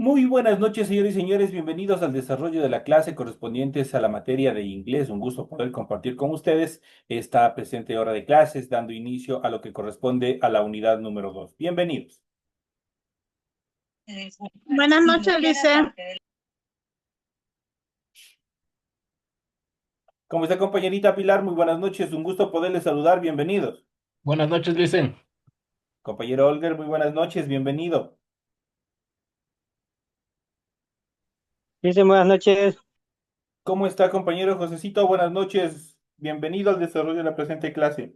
Muy buenas noches, señores y señores. Bienvenidos al desarrollo de la clase correspondientes a la materia de inglés. Un gusto poder compartir con ustedes esta presente hora de clases, dando inicio a lo que corresponde a la unidad número 2. Bienvenidos. Buenas noches, Lice. ¿Cómo está, compañerita Pilar? Muy buenas noches. Un gusto poderles saludar. Bienvenidos. Buenas noches, Licen. Compañero Olger, muy buenas noches. Bienvenido. Dice, buenas noches. ¿Cómo está, compañero Josecito? Buenas noches. Bienvenido al desarrollo de la presente clase.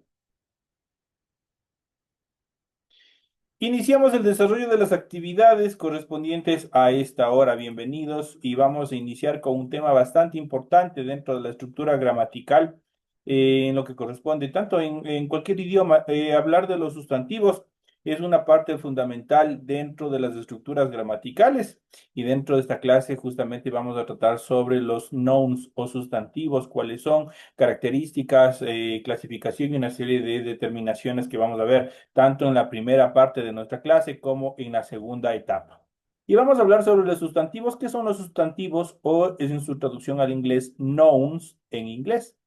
Iniciamos el desarrollo de las actividades correspondientes a esta hora. Bienvenidos y vamos a iniciar con un tema bastante importante dentro de la estructura gramatical en lo que corresponde tanto en cualquier idioma. Hablar de los sustantivos es una parte fundamental dentro de las estructuras gramaticales y dentro de esta clase justamente vamos a tratar sobre los nouns o sustantivos, cuáles son características, clasificación y una serie de determinaciones que vamos a ver tanto en la primera parte de nuestra clase como en la segunda etapa. Y vamos a hablar sobre los sustantivos. ¿Qué son los sustantivos? O es en su traducción al inglés, nouns en inglés.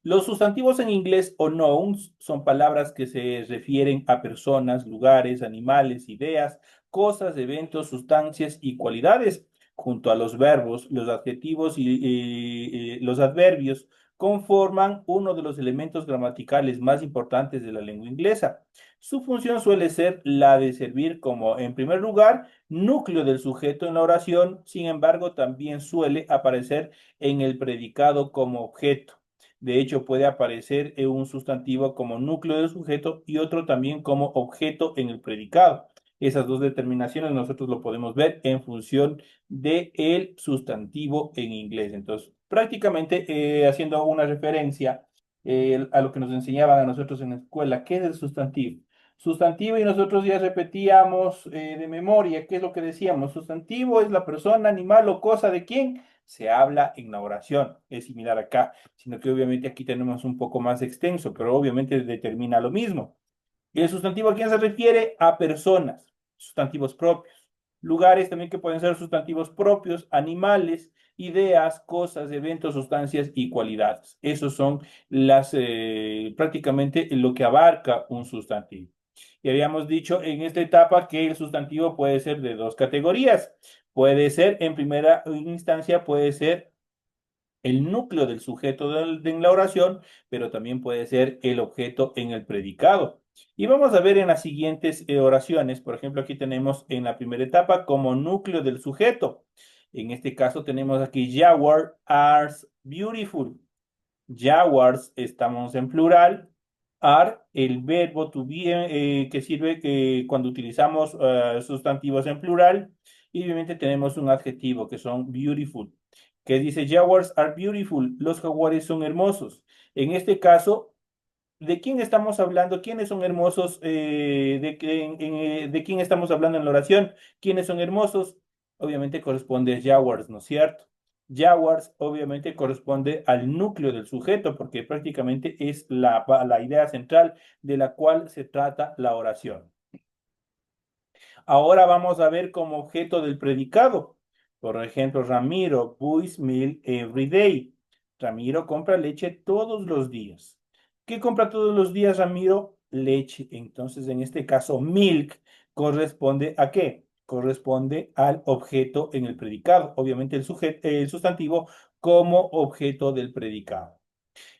Los sustantivos en inglés o nouns son palabras que se refieren a personas, lugares, animales, ideas, cosas, eventos, sustancias y cualidades, junto a los verbos, los adjetivos y los adverbios, conforman uno de los elementos gramaticales más importantes de la lengua inglesa. Su función suele ser la de servir como, en primer lugar, núcleo del sujeto en la oración. Sin embargo, también suele aparecer en el predicado como objeto. De hecho, puede aparecer en un sustantivo como núcleo del sujeto y otro también como objeto en el predicado. Esas dos determinaciones nosotros lo podemos ver en función del sustantivo en inglés. Entonces, prácticamente haciendo una referencia a lo que nos enseñaban a nosotros en la escuela, ¿qué es el sustantivo? Sustantivo, y nosotros ya repetíamos de memoria, ¿qué es lo que decíamos? Sustantivo es la persona, animal o cosa de quien se habla en la oración. Es similar acá, sino que obviamente aquí tenemos un poco más extenso, pero obviamente determina lo mismo. ¿Y el sustantivo a quién se refiere? A personas, sustantivos propios. Lugares también que pueden ser sustantivos propios, animales, ideas, cosas, eventos, sustancias y cualidades. Esos son prácticamente lo que abarca un sustantivo. Y habíamos dicho en esta etapa que el sustantivo puede ser de dos categorías. Puede ser, en primera instancia, puede ser el núcleo del sujeto en la oración, pero también puede ser el objeto en el predicado. Y vamos a ver en las siguientes oraciones, por ejemplo, aquí tenemos en la primera etapa como núcleo del sujeto. En este caso tenemos aquí Jaguar are beautiful. Jaguars estamos en plural. Are, el verbo to be, que sirve cuando utilizamos sustantivos en plural. Y obviamente tenemos un adjetivo que son beautiful, que dice Jaguars are beautiful. Los jaguares son hermosos. En este caso, ¿de quién estamos hablando? ¿Quiénes son hermosos? ¿De quién estamos hablando en la oración? ¿Quiénes son hermosos? Obviamente corresponde a Jaguars, ¿no es cierto? Jaguars obviamente corresponde al núcleo del sujeto porque prácticamente es la idea central de la cual se trata la oración. Ahora vamos a ver como objeto del predicado. Por ejemplo, Ramiro buys milk every day. Ramiro compra leche todos los días. ¿Qué compra todos los días Ramiro? Leche. Entonces, en este caso, milk corresponde ¿a qué? Corresponde al objeto en el predicado. Obviamente el sustantivo como objeto del predicado.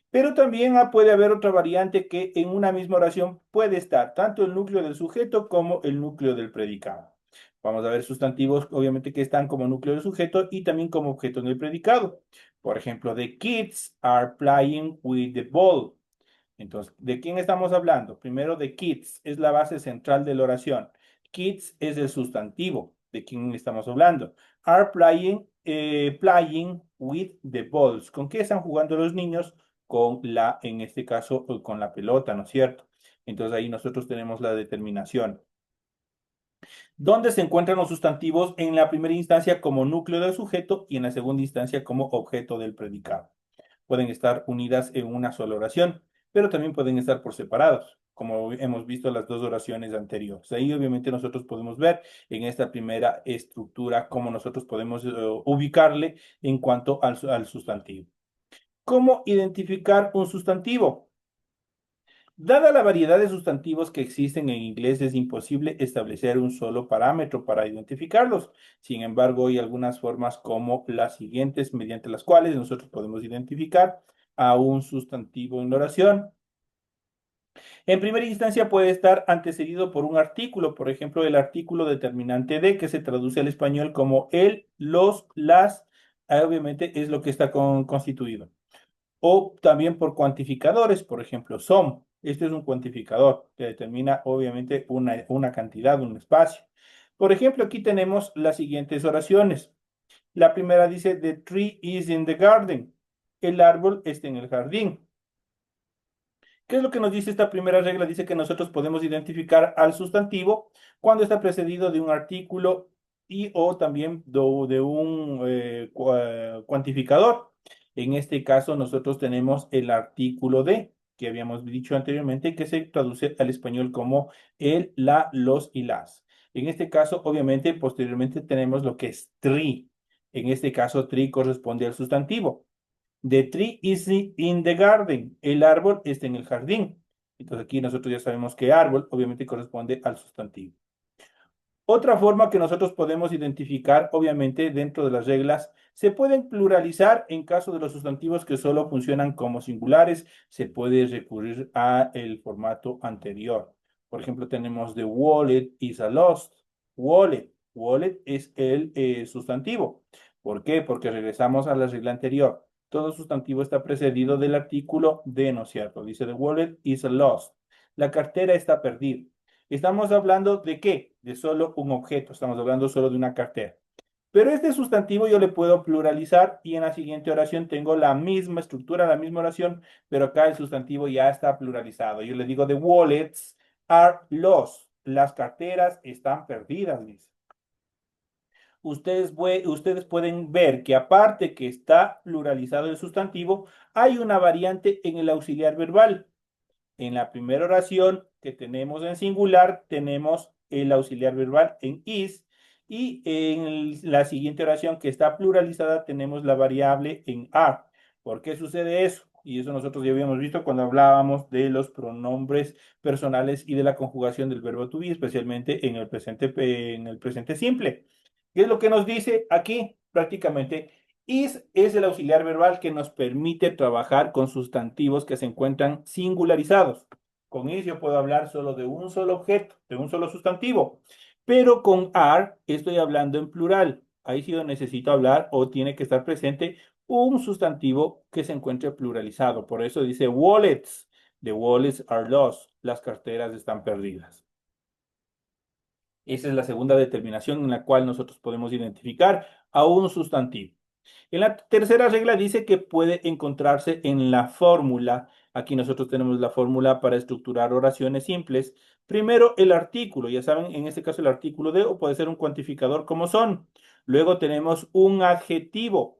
Pero también puede haber otra variante que en una misma oración puede estar tanto el núcleo del sujeto como el núcleo del predicado. Vamos a ver sustantivos, obviamente, que están como núcleo del sujeto y también como objeto en el predicado. Por ejemplo, the kids are playing with the ball. Entonces, ¿de quién estamos hablando? Primero, the kids es la base central de la oración. Kids es el sustantivo. ¿De quién estamos hablando? Are playing with the balls. ¿Con qué están jugando los niños? En este caso, con la pelota, ¿no es cierto? Entonces ahí nosotros tenemos la determinación. ¿Dónde se encuentran los sustantivos? En la primera instancia como núcleo del sujeto y en la segunda instancia como objeto del predicado. Pueden estar unidas en una sola oración, pero también pueden estar por separados, como hemos visto en las dos oraciones anteriores. Ahí obviamente nosotros podemos ver en esta primera estructura cómo nosotros podemos ubicarle en cuanto al sustantivo. ¿Cómo identificar un sustantivo? Dada la variedad de sustantivos que existen en inglés, es imposible establecer un solo parámetro para identificarlos. Sin embargo, hay algunas formas como las siguientes, mediante las cuales nosotros podemos identificar a un sustantivo en la oración. En primera instancia puede estar antecedido por un artículo, por ejemplo, el artículo determinante de, que se traduce al español como el, los, las, obviamente es lo que está constituido. O también por cuantificadores, por ejemplo, some. Este es un cuantificador que determina obviamente una cantidad, un espacio. Por ejemplo, aquí tenemos las siguientes oraciones. La primera dice, the tree is in the garden. El árbol está en el jardín. ¿Qué es lo que nos dice esta primera regla? Dice que nosotros podemos identificar al sustantivo cuando está precedido de un artículo y o también de un cuantificador. En este caso, nosotros tenemos el artículo de, que habíamos dicho anteriormente, que se traduce al español como el, la, los y las. En este caso, obviamente, posteriormente tenemos lo que es tree. En este caso, tree corresponde al sustantivo. The tree is in the garden. El árbol está en el jardín. Entonces aquí nosotros ya sabemos que árbol obviamente corresponde al sustantivo. Otra forma que nosotros podemos identificar, obviamente dentro de las reglas, se pueden pluralizar en caso de los sustantivos que solo funcionan como singulares. Se puede recurrir a el formato anterior. Por ejemplo, tenemos the wallet is a lost. Wallet. Wallet es el sustantivo. ¿Por qué? Porque regresamos a la regla anterior. Todo sustantivo está precedido del artículo de, ¿no es cierto? Dice the wallet is a lost. La cartera está perdida. Estamos hablando de qué? De solo un objeto, estamos hablando solo de una cartera. Pero este sustantivo yo le puedo pluralizar y en la siguiente oración tengo la misma estructura, la misma oración, pero acá el sustantivo ya está pluralizado. Yo le digo, the wallets are lost. Las carteras están perdidas, dice. Ustedes pueden ver que aparte que está pluralizado el sustantivo, hay una variante en el auxiliar verbal. En la primera oración que tenemos en singular, tenemos el auxiliar verbal en is, y en la siguiente oración que está pluralizada, tenemos la variable en are. ¿Por qué sucede eso? Y eso nosotros ya habíamos visto cuando hablábamos de los pronombres personales y de la conjugación del verbo to be, especialmente en el presente simple. ¿Qué es lo que nos dice aquí? Prácticamente is es el auxiliar verbal que nos permite trabajar con sustantivos que se encuentran singularizados. Con is yo puedo hablar solo de un solo objeto, de un solo sustantivo. Pero con are estoy hablando en plural. Ahí sí yo necesito hablar o tiene que estar presente un sustantivo que se encuentre pluralizado. Por eso dice wallets. The wallets are lost. Las carteras están perdidas. Esa es la segunda determinación en la cual nosotros podemos identificar a un sustantivo. En la tercera regla dice que puede encontrarse en la fórmula. Aquí nosotros tenemos la fórmula para estructurar oraciones simples. Primero el artículo, ya saben, en este caso el artículo de, o puede ser un cuantificador como son. Luego tenemos un adjetivo.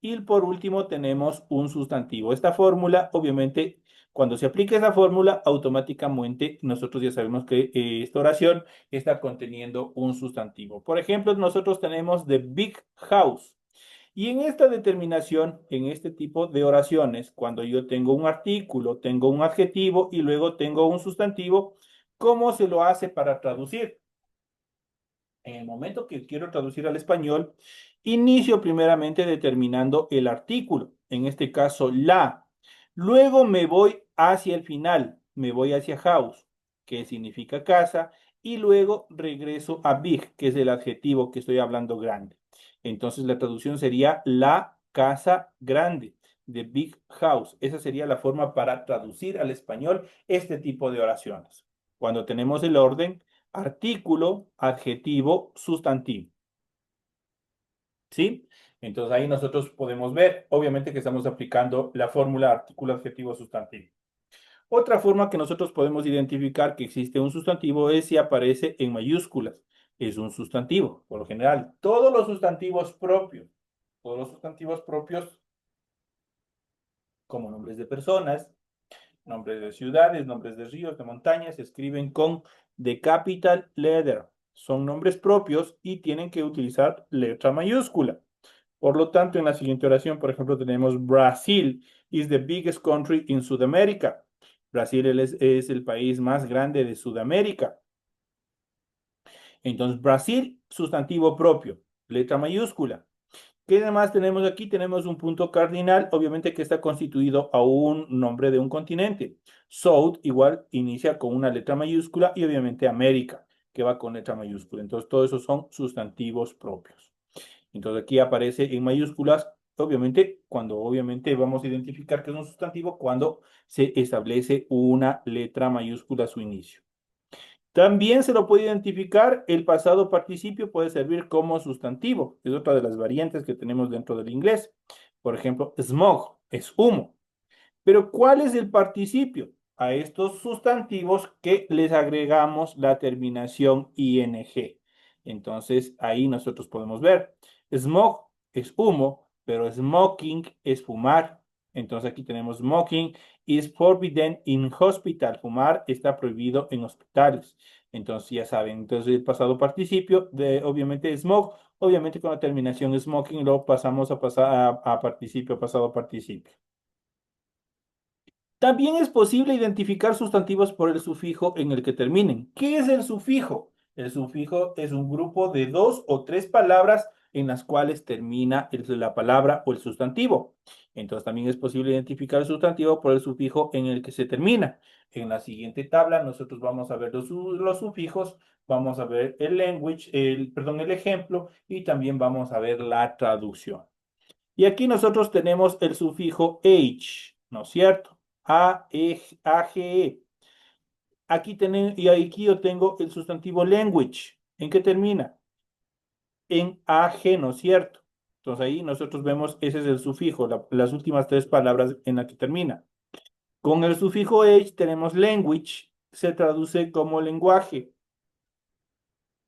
Y por último tenemos un sustantivo. Esta fórmula, obviamente, cuando se aplica esa fórmula, automáticamente nosotros ya sabemos que esta oración está conteniendo un sustantivo. Por ejemplo, nosotros tenemos the big house. Y en esta determinación, en este tipo de oraciones, cuando yo tengo un artículo, tengo un adjetivo y luego tengo un sustantivo, ¿cómo se lo hace para traducir? En el momento que quiero traducir al español, inicio primeramente determinando el artículo, en este caso la. Luego me voy hacia el final, me voy hacia house, que significa casa, y luego regreso a big, que es el adjetivo que estoy hablando grande. Entonces la traducción sería la casa grande, the big house. Esa sería la forma para traducir al español este tipo de oraciones. Cuando tenemos el orden, artículo, adjetivo, sustantivo. ¿Sí? Entonces ahí nosotros podemos ver, obviamente que estamos aplicando la fórmula artículo, adjetivo, sustantivo. Otra forma que nosotros podemos identificar que existe un sustantivo es si aparece en mayúsculas. Es un sustantivo, por lo general. Todos los sustantivos propios, como nombres de personas, Nombres de ciudades, nombres de ríos, de montañas, se escriben con the capital letter. Son nombres propios y tienen que utilizar letra mayúscula. Por lo tanto, en la siguiente oración, por ejemplo, tenemos Brasil is the biggest country in Sudamérica. Brasil es el país más grande de Sudamérica. Entonces, Brasil, sustantivo propio, letra mayúscula. ¿Qué demás tenemos aquí? Tenemos un punto cardinal, obviamente que está constituido a un nombre de un continente. South igual inicia con una letra mayúscula y obviamente América, que va con letra mayúscula. Entonces, todos esos son sustantivos propios. Entonces, aquí aparece en mayúsculas, obviamente, cuando obviamente vamos a identificar que es un sustantivo cuando se establece una letra mayúscula a su inicio. También se lo puede identificar, el pasado participio puede servir como sustantivo. Es otra de las variantes que tenemos dentro del inglés. Por ejemplo, smog es humo. Pero ¿cuál es el participio? A estos sustantivos que les agregamos la terminación ing. Entonces, ahí nosotros podemos ver, smog es humo, pero smoking es fumar. Entonces, aquí tenemos smoking is forbidden in hospital. Fumar está prohibido en hospitales. Entonces, ya saben, entonces el pasado participio de, obviamente, smog, obviamente con la terminación smoking lo pasamos a pasar a participio, pasado participio. También es posible identificar sustantivos por el sufijo en el que terminen. ¿Qué es el sufijo? El sufijo es un grupo de dos o tres palabras en las cuales termina la palabra o el sustantivo. Entonces también es posible identificar el sustantivo por el sufijo en el que se termina. En la siguiente tabla nosotros vamos a ver los sufijos, vamos a ver el language, el ejemplo y también vamos a ver la traducción. Y aquí nosotros tenemos el sufijo age, ¿no es cierto? A-G-E. Y aquí yo tengo el sustantivo language. ¿En qué termina? En AG, ¿no es cierto? Entonces ahí nosotros vemos, ese es el sufijo, las últimas tres palabras en las que termina. Con el sufijo age tenemos language, se traduce como lenguaje.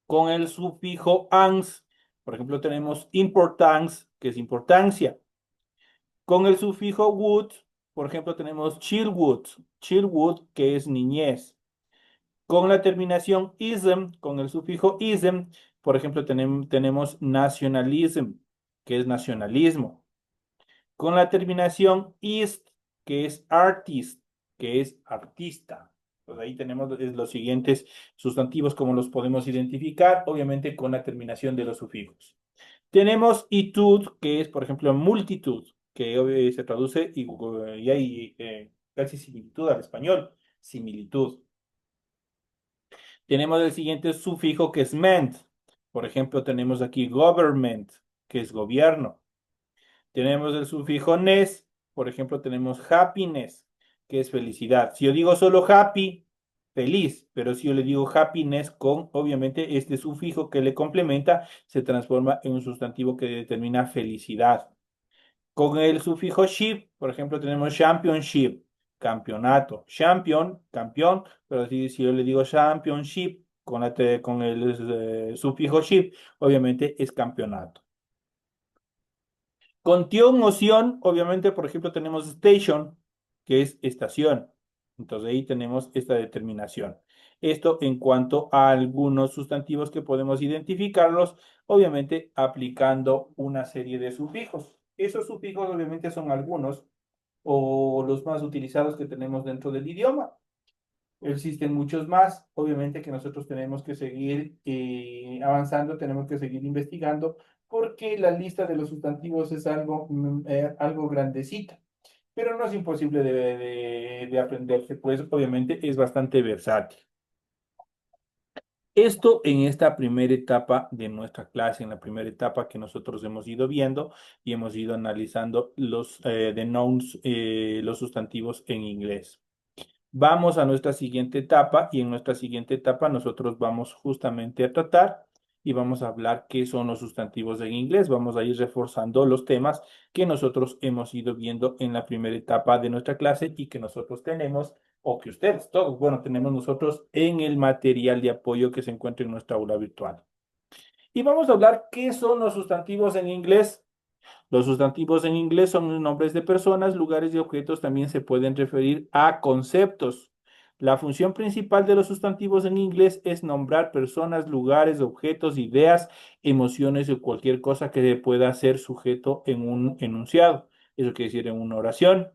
Con el sufijo ans, por ejemplo, tenemos importance, que es importancia. Con el sufijo wood, por ejemplo, tenemos childhood, childhood, que es niñez. Con la terminación ism, con el sufijo ism, por ejemplo, tenemos nationalism, que es nacionalismo. Con la terminación ist, que es artist, que es artista. Pues ahí tenemos los siguientes sustantivos, como los podemos identificar, obviamente con la terminación de los sufijos. Tenemos itud, que es, por ejemplo, multitud, que se traduce y hay casi similitud al español, similitud. Tenemos el siguiente sufijo que es ment. Por ejemplo, tenemos aquí government, que es gobierno. Tenemos el sufijo ness. Por ejemplo, tenemos happiness, que es felicidad. Si yo digo solo happy, feliz, pero si yo le digo happiness con, obviamente, este sufijo que le complementa, se transforma en un sustantivo que determina felicidad. Con el sufijo ship, por ejemplo, tenemos championship, campeonato. Champion, campeón, pero si yo le digo championship con el sufijo ship, obviamente es campeonato. Con tion o sion, obviamente, por ejemplo, tenemos station, que es estación. Entonces ahí tenemos esta determinación. Esto en cuanto a algunos sustantivos que podemos identificarlos, obviamente aplicando una serie de sufijos. Esos sufijos obviamente son algunos o los más utilizados que tenemos dentro del idioma. Existen muchos más, obviamente que nosotros tenemos que seguir avanzando, tenemos que seguir investigando, porque la lista de los sustantivos es algo grandecita, pero no es imposible de aprenderse, pues obviamente es bastante versátil. Esto en esta primera etapa de nuestra clase, en la primera etapa que nosotros hemos ido viendo y hemos ido analizando los the nouns, los sustantivos en inglés. Vamos a nuestra siguiente etapa y en nuestra siguiente etapa nosotros vamos justamente a tratar y vamos a hablar qué son los sustantivos en inglés. Vamos a ir reforzando los temas que nosotros hemos ido viendo en la primera etapa de nuestra clase y que nosotros tenemos, o que ustedes todos, bueno, tenemos nosotros en el material de apoyo que se encuentra en nuestra aula virtual. Y vamos a hablar qué son los sustantivos en inglés. Los sustantivos en inglés son nombres de personas, lugares y objetos. También se pueden referir a conceptos. La función principal de los sustantivos en inglés es nombrar personas, lugares, objetos, ideas, emociones o cualquier cosa que pueda ser sujeto en un enunciado. Eso quiere decir en una oración.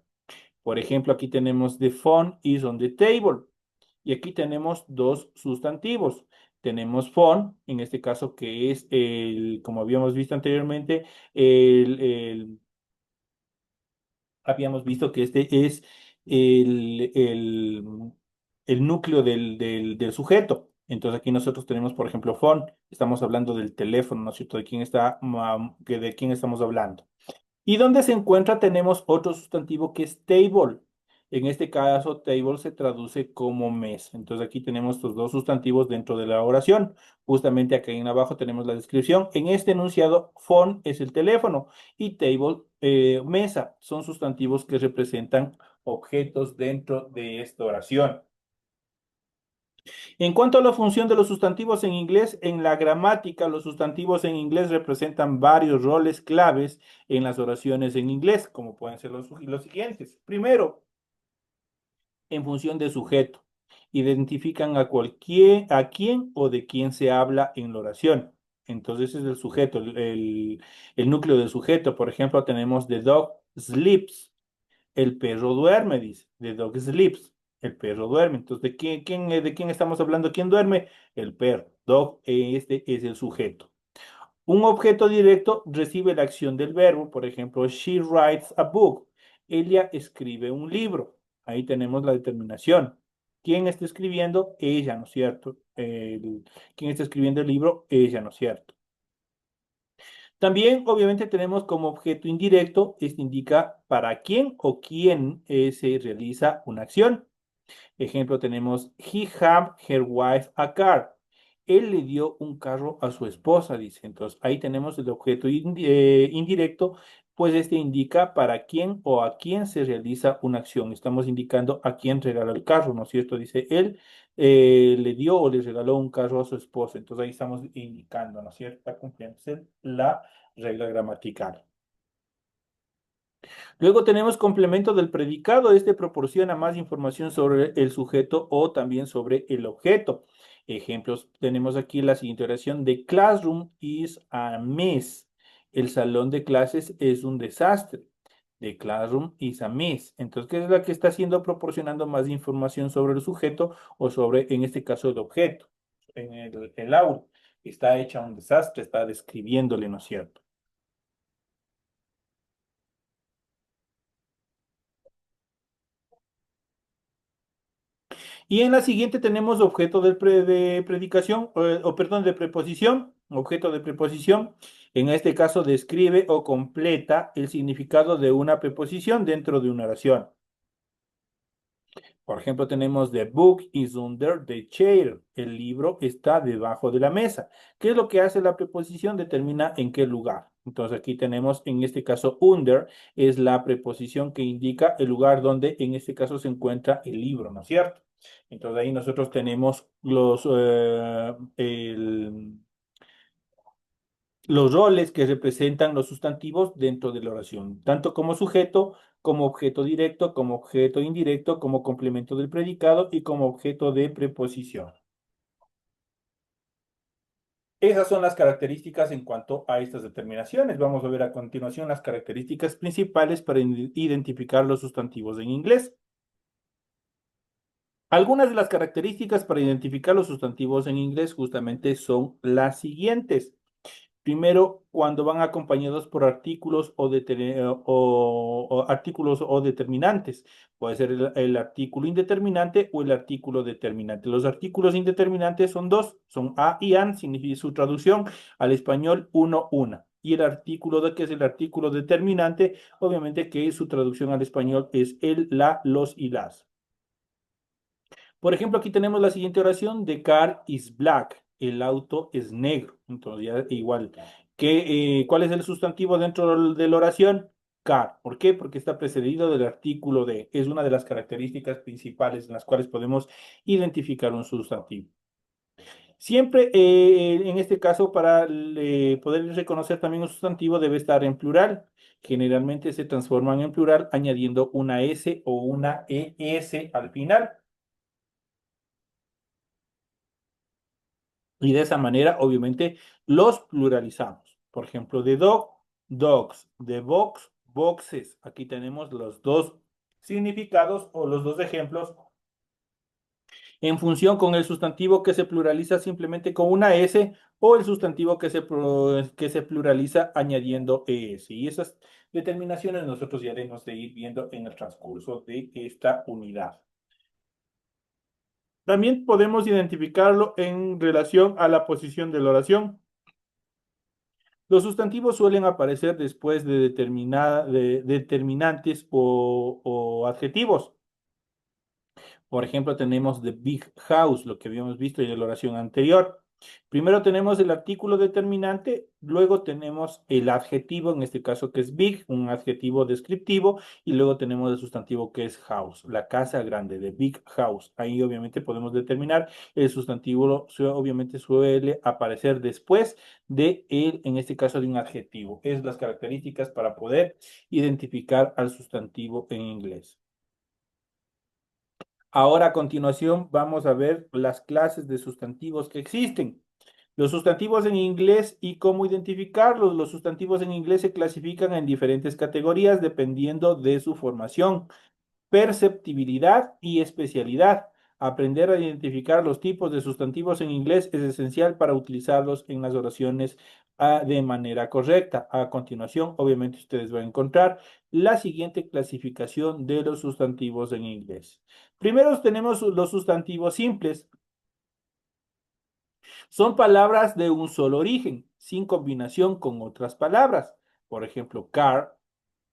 Por ejemplo, aquí tenemos the phone is on the table. Y aquí tenemos dos sustantivos. Tenemos phone, en este caso que es el, como habíamos visto anteriormente, habíamos visto que este es el, el, el núcleo del sujeto. Entonces aquí nosotros tenemos, por ejemplo, phone. Estamos hablando del teléfono, ¿no es cierto? ¿De quién está, de quién estamos hablando? Y donde se encuentra tenemos otro sustantivo que es table. En este caso, table se traduce como mes. Entonces aquí tenemos estos dos sustantivos dentro de la oración. Justamente acá en abajo tenemos la descripción. En este enunciado, phone es el teléfono y table, mesa. Son sustantivos que representan objetos dentro de esta oración. En cuanto a la función de los sustantivos en inglés, en la gramática, los sustantivos en inglés representan varios roles claves en las oraciones en inglés, como pueden ser los siguientes. Primero, en función de sujeto, identifican a quién o de quién se habla en la oración. Entonces es el sujeto, el núcleo del sujeto. Por ejemplo, tenemos the dog sleeps. El perro duerme, dice. The dog sleeps. El perro duerme. Entonces, de quién estamos hablando? ¿Quién duerme? El perro. Dog, este es el sujeto. Un objeto directo recibe la acción del verbo. Por ejemplo, she writes a book. Ella escribe un libro. Ahí tenemos la determinación. ¿Quién está escribiendo? Ella, ¿no es cierto? ¿Quién está escribiendo el libro? Ella, ¿no es cierto? También, obviamente, tenemos como objeto indirecto, este indica para quién o quién se realiza una acción. Ejemplo, tenemos, he gave her wife a car. Él le dio un carro a su esposa, dice. Entonces, ahí tenemos el objeto indirecto, pues este indica para quién o a quién se realiza una acción. Estamos indicando a quién regala el carro, ¿no es cierto? Dice, él le dio o le regaló un carro a su esposa. Entonces, ahí estamos indicando, ¿no es cierto? Está cumpliéndose la regla gramatical. Luego tenemos complemento del predicado. Este proporciona más información sobre el sujeto o también sobre el objeto. Ejemplos, tenemos aquí la siguiente oración. The classroom is a mess. El salón de clases es un desastre. The classroom is a mess. Entonces, ¿qué es la que está haciendo? Proporcionando más información sobre el sujeto o sobre, en este caso, el objeto. En el aula. Está hecha un desastre, está describiéndole, ¿no es cierto? Y en la siguiente tenemos objeto de predicación, o perdón, de preposición, objeto de preposición. En este caso describe o completa el significado de una preposición dentro de una oración. Por ejemplo, tenemos the book is under the chair. El libro está debajo de la mesa. ¿Qué es lo que hace la preposición? Determina en qué lugar. Entonces aquí tenemos, en este caso, under es la preposición que indica el lugar donde en este caso se encuentra el libro, ¿no es cierto? Entonces ahí nosotros tenemos los roles que representan los sustantivos dentro de la oración, tanto como sujeto, como objeto directo, como objeto indirecto, como complemento del predicado y como objeto de preposición. Esas son las características en cuanto a estas determinaciones. Vamos a ver a continuación las características principales para identificar los sustantivos en inglés. Algunas de las características para identificar los sustantivos en inglés justamente son las siguientes. Primero, cuando van acompañados por artículos o artículos o determinantes. Puede ser el artículo indeterminante o el artículo determinante. Los artículos indeterminantes son dos, son a y an, significa su traducción al español uno, una. Y el artículo que es el artículo determinante, obviamente que su traducción al español es el, la, los y las. Por ejemplo, aquí tenemos la siguiente oración: The car is black. El auto es negro. Entonces, ya igual. ¿Cuál es el sustantivo dentro de la oración? Car. ¿Por qué? Porque está precedido del artículo de. Es una de las características principales en las cuales podemos identificar un sustantivo. Siempre, en este caso, para poder reconocer también un sustantivo, debe estar en plural. Generalmente se transforman en plural añadiendo una S o una ES al final. Y de esa manera, obviamente, los pluralizamos. Por ejemplo, de dog, dogs, de box, boxes. Aquí tenemos los dos significados o los dos ejemplos en función con el sustantivo que se pluraliza simplemente con una S o el sustantivo que se pluraliza añadiendo ES. Y esas determinaciones nosotros ya debemos de ir viendo en el transcurso de esta unidad. También podemos identificarlo en relación a la posición de la oración. Los sustantivos suelen aparecer después de determinantes o adjetivos. Por ejemplo, tenemos the big house, lo que habíamos visto en la oración anterior. Primero tenemos el artículo determinante, luego tenemos el adjetivo, en este caso que es big, un adjetivo descriptivo, y luego tenemos el sustantivo que es house, la casa grande, the big house. Ahí obviamente podemos determinar el sustantivo, obviamente suele aparecer después de él, en este caso de un adjetivo. Es las características para poder identificar al sustantivo en inglés. Ahora a continuación vamos a ver las clases de sustantivos que existen. Los sustantivos en inglés y cómo identificarlos. Los sustantivos en inglés se clasifican en diferentes categorías dependiendo de su formación, perceptibilidad y especialidad. Aprender a identificar los tipos de sustantivos en inglés es esencial para utilizarlos en las oraciones de manera correcta. A continuación, obviamente, ustedes van a encontrar la siguiente clasificación de los sustantivos en inglés. Primero tenemos los sustantivos simples. Son palabras de un solo origen, sin combinación con otras palabras. Por ejemplo, car,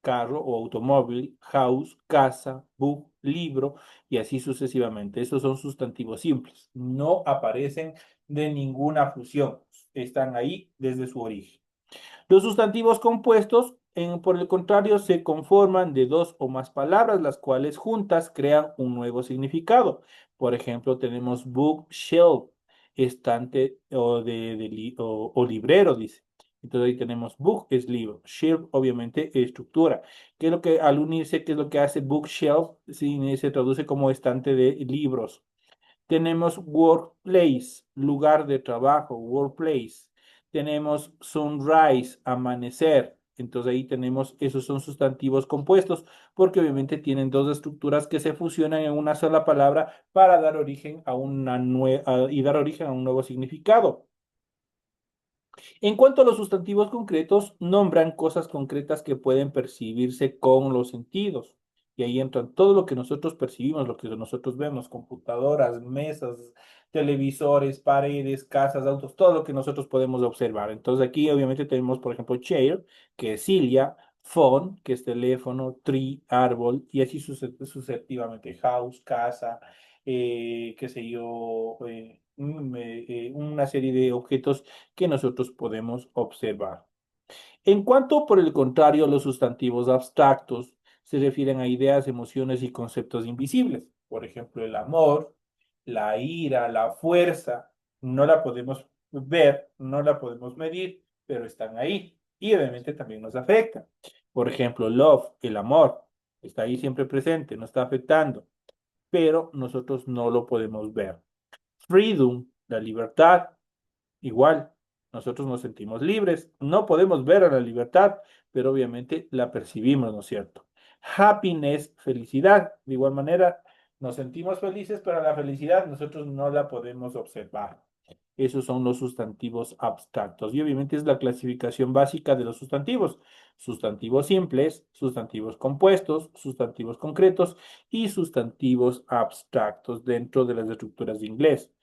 carro o automóvil, house, casa, book, libro y así sucesivamente. Esos son sustantivos simples. No aparecen de ninguna fusión. Están ahí desde su origen. Los sustantivos compuestos, por el contrario, se conforman de dos o más palabras, las cuales juntas crean un nuevo significado. Por ejemplo, tenemos bookshelf, estante o librero, dice. Entonces ahí tenemos book es libro, shelf obviamente estructura. ¿Qué es lo que al unirse, qué es lo que hace bookshelf? Sí, se traduce como estante de libros. Tenemos workplace, lugar de trabajo, workplace. Tenemos sunrise, amanecer. Entonces ahí tenemos, esos son sustantivos compuestos, porque obviamente tienen dos estructuras que se fusionan en una sola palabra para dar origen a y dar origen a un nuevo significado. En cuanto a los sustantivos concretos, nombran cosas concretas que pueden percibirse con los sentidos. Y ahí entran todo lo que nosotros percibimos, lo que nosotros vemos, computadoras, mesas, televisores, paredes, casas, autos, todo lo que nosotros podemos observar. Entonces aquí obviamente tenemos, por ejemplo, chair, que es silla, phone, que es teléfono, tree, árbol, y así sucesivamente, house, casa, qué sé yo, una serie de objetos que nosotros podemos observar. En cuanto, por el contrario, los sustantivos abstractos se refieren a ideas, emociones y conceptos invisibles. Por ejemplo, el amor, la ira, la fuerza, no la podemos ver, no la podemos medir, pero están ahí y obviamente también nos afectan. Por ejemplo, love, el amor, está ahí siempre presente, nos está afectando, pero nosotros no lo podemos ver. Freedom, la libertad, igual, nosotros nos sentimos libres, no podemos ver a la libertad, pero obviamente la percibimos, ¿no es cierto? Happiness, felicidad, de igual manera, nos sentimos felices, pero la felicidad nosotros no la podemos observar. Esos son los sustantivos abstractos. Y obviamente es la clasificación básica de los sustantivos. Sustantivos simples, sustantivos compuestos, sustantivos concretos y sustantivos abstractos dentro de las estructuras de inglés.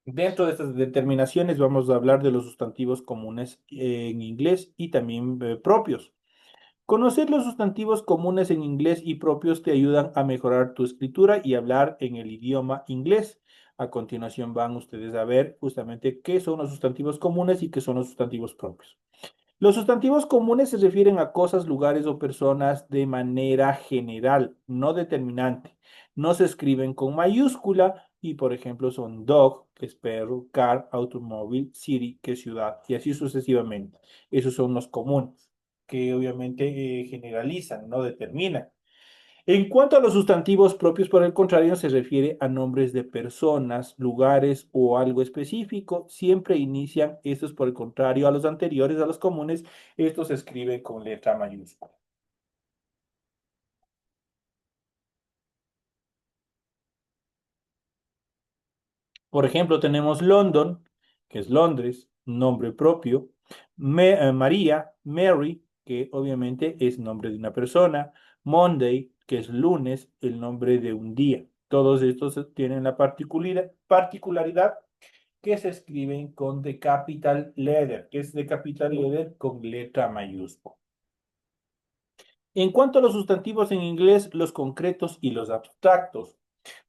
Dentro de estas determinaciones vamos a hablar de los sustantivos comunes en inglés y también propios. Conocer los sustantivos comunes en inglés y propios te ayudan a mejorar tu escritura y hablar en el idioma inglés. A continuación van ustedes a ver justamente qué son los sustantivos comunes y qué son los sustantivos propios. Los sustantivos comunes se refieren a cosas, lugares o personas de manera general, no determinante. No se escriben con mayúscula y, por ejemplo, son dog, que es perro, car, automóvil, city, que es ciudad, y así sucesivamente. Esos son los comunes, que obviamente generalizan, no determinan. En cuanto a los sustantivos propios, por el contrario, se refiere a nombres de personas, lugares o algo específico. Siempre inician estos, por el contrario, a los anteriores, a los comunes. Estos se escriben con letra mayúscula. Por ejemplo, tenemos London, que es Londres, nombre propio. María, Mary, que obviamente es nombre de una persona. Monday, que es lunes, el nombre de un día. Todos estos tienen la particularidad que se escriben con the capital letter, que es the capital letter con letra mayúscula. En cuanto a los sustantivos en inglés, los concretos y los abstractos.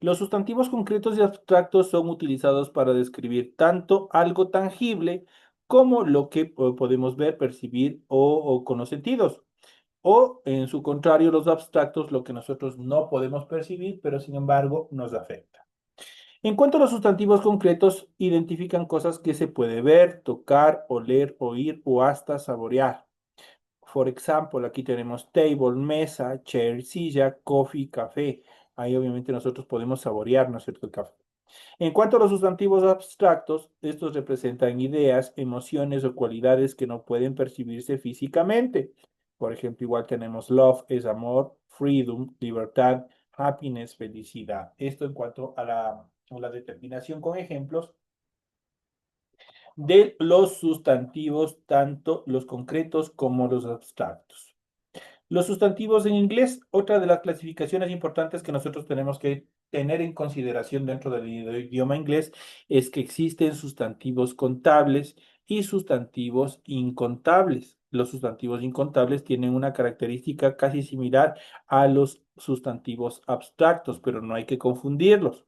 Los sustantivos concretos y abstractos son utilizados para describir tanto algo tangible como lo que podemos ver, percibir o con los sentidos. O, en su contrario, los abstractos, lo que nosotros no podemos percibir, pero sin embargo nos afecta. En cuanto a los sustantivos concretos, identifican cosas que se puede ver, tocar, oler, oír o hasta saborear. Por ejemplo, aquí tenemos table, mesa, chair, silla, coffee, café. Ahí obviamente nosotros podemos saborear, ¿no es cierto?, el café. En cuanto a los sustantivos abstractos, estos representan ideas, emociones o cualidades que no pueden percibirse físicamente. Por ejemplo, igual tenemos love, es amor, freedom, libertad, happiness, felicidad. Esto en cuanto a la determinación con ejemplos de los sustantivos, tanto los concretos como los abstractos. Los sustantivos en inglés, otra de las clasificaciones importantes que nosotros tenemos que tener en consideración dentro del idioma inglés es que existen sustantivos contables y sustantivos incontables. Los sustantivos incontables tienen una característica casi similar a los sustantivos abstractos, pero no hay que confundirlos.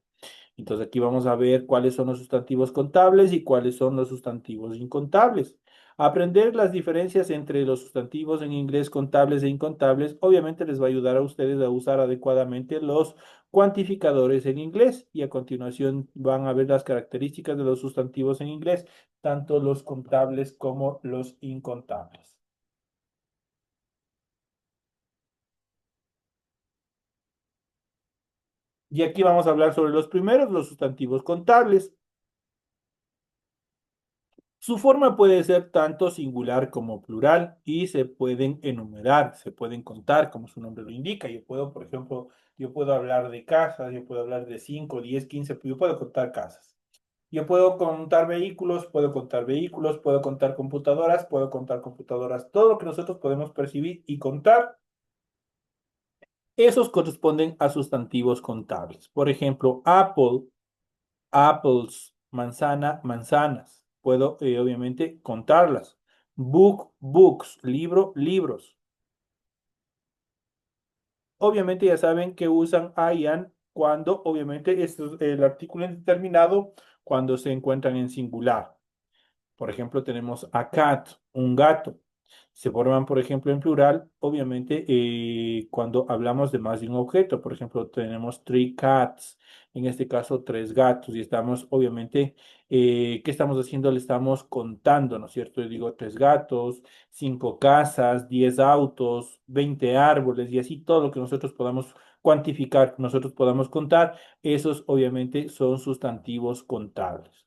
Entonces aquí vamos a ver cuáles son los sustantivos contables y cuáles son los sustantivos incontables. Aprender las diferencias entre los sustantivos en inglés contables e incontables obviamente les va a ayudar a ustedes a usar adecuadamente los cuantificadores en inglés y a continuación van a ver las características de los sustantivos en inglés, tanto los contables como los incontables. Y aquí vamos a hablar sobre los primeros, los sustantivos contables. Su forma puede ser tanto singular como plural y se pueden enumerar, se pueden contar, como su nombre lo indica. Yo puedo, por ejemplo, yo puedo hablar de casas, yo puedo hablar de 5, 10, 15, yo puedo contar casas. Yo puedo contar vehículos, puedo contar computadoras, puedo contar computadoras. Todo lo que nosotros podemos percibir y contar, esos corresponden a sustantivos contables. Por ejemplo, Apple, apples, manzana, manzanas. Puedo, obviamente, contarlas. Book, books, libro, libros. Obviamente ya saben que usan I am cuando, obviamente, es el artículo indeterminado cuando se encuentran en singular. Por ejemplo, tenemos a cat, un gato. Se forman, por ejemplo, en plural, obviamente, cuando hablamos de más de un objeto. Por ejemplo, tenemos three cats, en este caso, tres gatos, y estamos, obviamente, ¿qué estamos haciendo? Le estamos contando, ¿no es cierto? Yo digo tres gatos, cinco casas, 10 autos, 20 árboles, y así todo lo que nosotros podamos cuantificar, nosotros podamos contar, esos obviamente son sustantivos contables.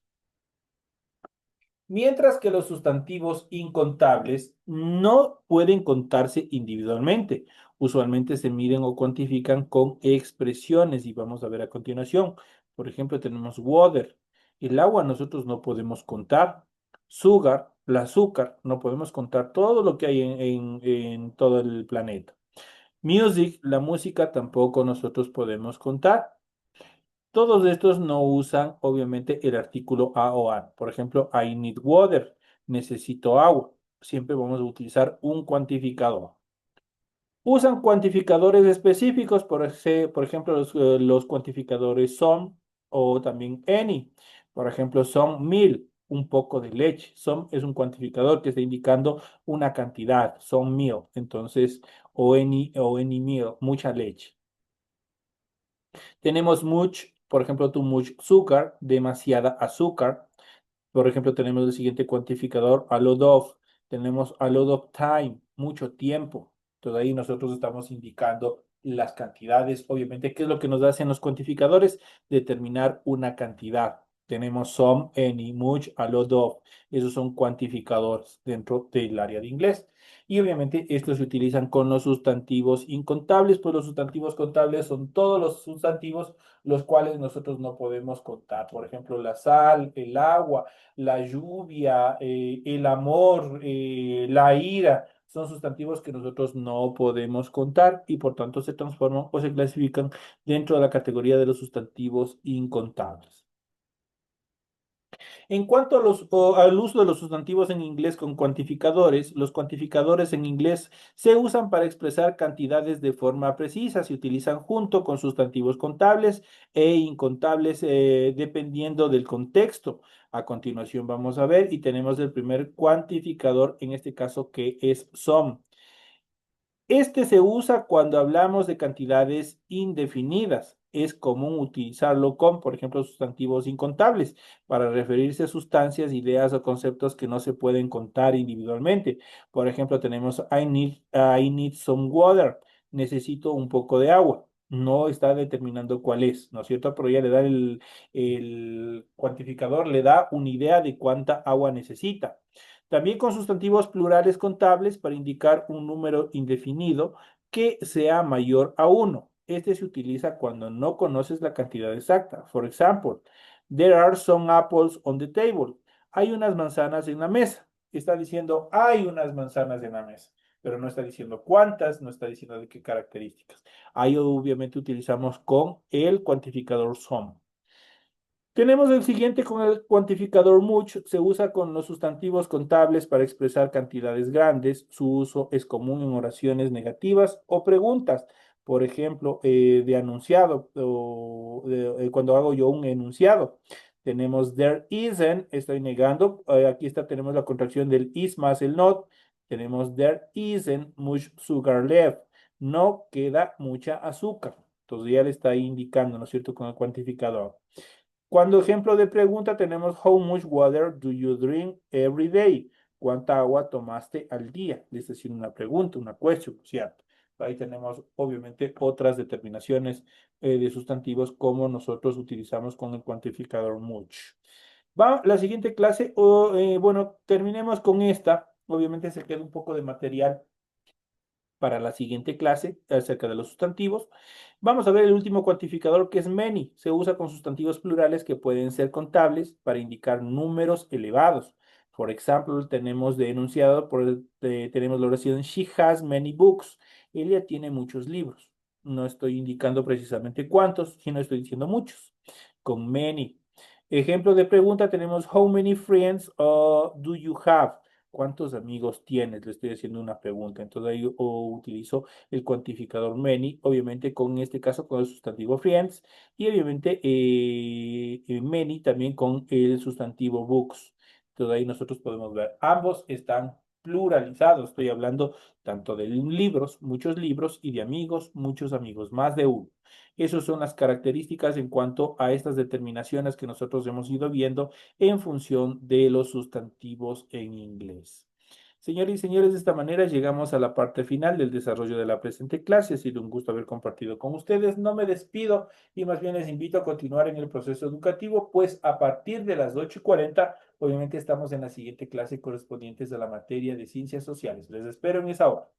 Mientras que los sustantivos incontables no pueden contarse individualmente. Usualmente se miden o cuantifican con expresiones y vamos a ver a continuación. Por ejemplo, tenemos water. El agua nosotros no podemos contar. Sugar, el azúcar, no podemos contar todo lo que hay en todo el planeta. Music, la música tampoco nosotros podemos contar. Todos estos no usan, obviamente, el artículo a o an. Por ejemplo, I need water. Necesito agua. Siempre vamos a utilizar un cuantificador. Usan cuantificadores específicos, por ejemplo, los cuantificadores son o también any. Por ejemplo, son 1000. un poco de leche. Some es un cuantificador que está indicando una cantidad, some meal. Entonces, o any meal, mucha leche. Tenemos much, por ejemplo, too much azúcar, demasiada azúcar. Por ejemplo, tenemos el siguiente cuantificador, a lot of. Tenemos a lot of time, mucho tiempo. Entonces ahí nosotros estamos indicando las cantidades. Obviamente, ¿qué es lo que nos hacen los cuantificadores? Determinar una cantidad. Tenemos some, any, much, a lot of. Esos son cuantificadores dentro del área de inglés. Y obviamente estos se utilizan con los sustantivos incontables, pues los sustantivos contables son todos los sustantivos los cuales nosotros no podemos contar. Por ejemplo, la sal, el agua, la lluvia, el amor, la ira, son sustantivos que nosotros no podemos contar y por tanto se transforman o se clasifican dentro de la categoría de los sustantivos incontables. En cuanto al uso de los sustantivos en inglés con cuantificadores, los cuantificadores en inglés se usan para expresar cantidades de forma precisa. Se utilizan junto con sustantivos contables e incontables dependiendo del contexto. A continuación vamos a ver y tenemos el primer cuantificador, en este caso que es some. Este se usa cuando hablamos de cantidades indefinidas. Es común utilizarlo con, por ejemplo, sustantivos incontables para referirse a sustancias, ideas o conceptos que no se pueden contar individualmente. Por ejemplo, tenemos I need some water. Necesito un poco de agua. No está determinando cuál es, ¿no es cierto? Pero ya le da el cuantificador, le da una idea de cuánta agua necesita. También con sustantivos plurales contables para indicar un número indefinido que sea mayor a uno. Este se utiliza cuando no conoces la cantidad exacta. For example, there are some apples on the table. Hay unas manzanas en la mesa. Está diciendo hay unas manzanas en la mesa, pero no está diciendo cuántas, no está diciendo de qué características. Ahí obviamente utilizamos con el cuantificador some. Tenemos el siguiente con el cuantificador much. Se usa con los sustantivos contables para expresar cantidades grandes. Su uso es común en oraciones negativas o preguntas. Por ejemplo, de anunciado o cuando hago yo un enunciado. Tenemos there isn't, estoy negando. Aquí está, tenemos la contracción del is más el not. Tenemos there isn't much sugar left. No queda mucha azúcar. Entonces ya le está indicando, ¿no es cierto?, con el cuantificador. Cuando ejemplo de pregunta tenemos how much water do you drink every day? ¿Cuánta agua tomaste al día? Es decir, una pregunta, una question, ¿cierto? Ahí tenemos obviamente otras determinaciones de sustantivos como nosotros utilizamos con el cuantificador much. Va la siguiente clase, bueno, terminemos con esta. Obviamente se queda un poco de material para la siguiente clase acerca de los sustantivos. Vamos a ver el último cuantificador que es many. Se usa con sustantivos plurales que pueden ser contables para indicar números elevados. Por ejemplo, tenemos de enunciado, tenemos la oración she has many books. Ella tiene muchos libros. No estoy indicando precisamente cuántos, sino estoy diciendo muchos. Con many. Ejemplo de pregunta tenemos how many friends do you have? ¿Cuántos amigos tienes? Le estoy haciendo una pregunta. Entonces ahí utilizo el cuantificador many, obviamente con en este caso con el sustantivo friends y obviamente many también con el sustantivo books. Entonces ahí nosotros podemos ver, ambos están pluralizados. Estoy hablando tanto de libros, muchos libros, y de amigos, muchos amigos, más de uno. Esas son las características en cuanto a estas determinaciones que nosotros hemos ido viendo en función de los sustantivos en inglés. Señores y señores, de esta manera llegamos a la parte final del desarrollo de la presente clase. Ha sido un gusto haber compartido con ustedes. No me despido y más bien les invito a continuar en el proceso educativo, pues a partir de las 8:40, obviamente estamos en la siguiente clase correspondientes a la materia de ciencias sociales. Les espero en esa hora.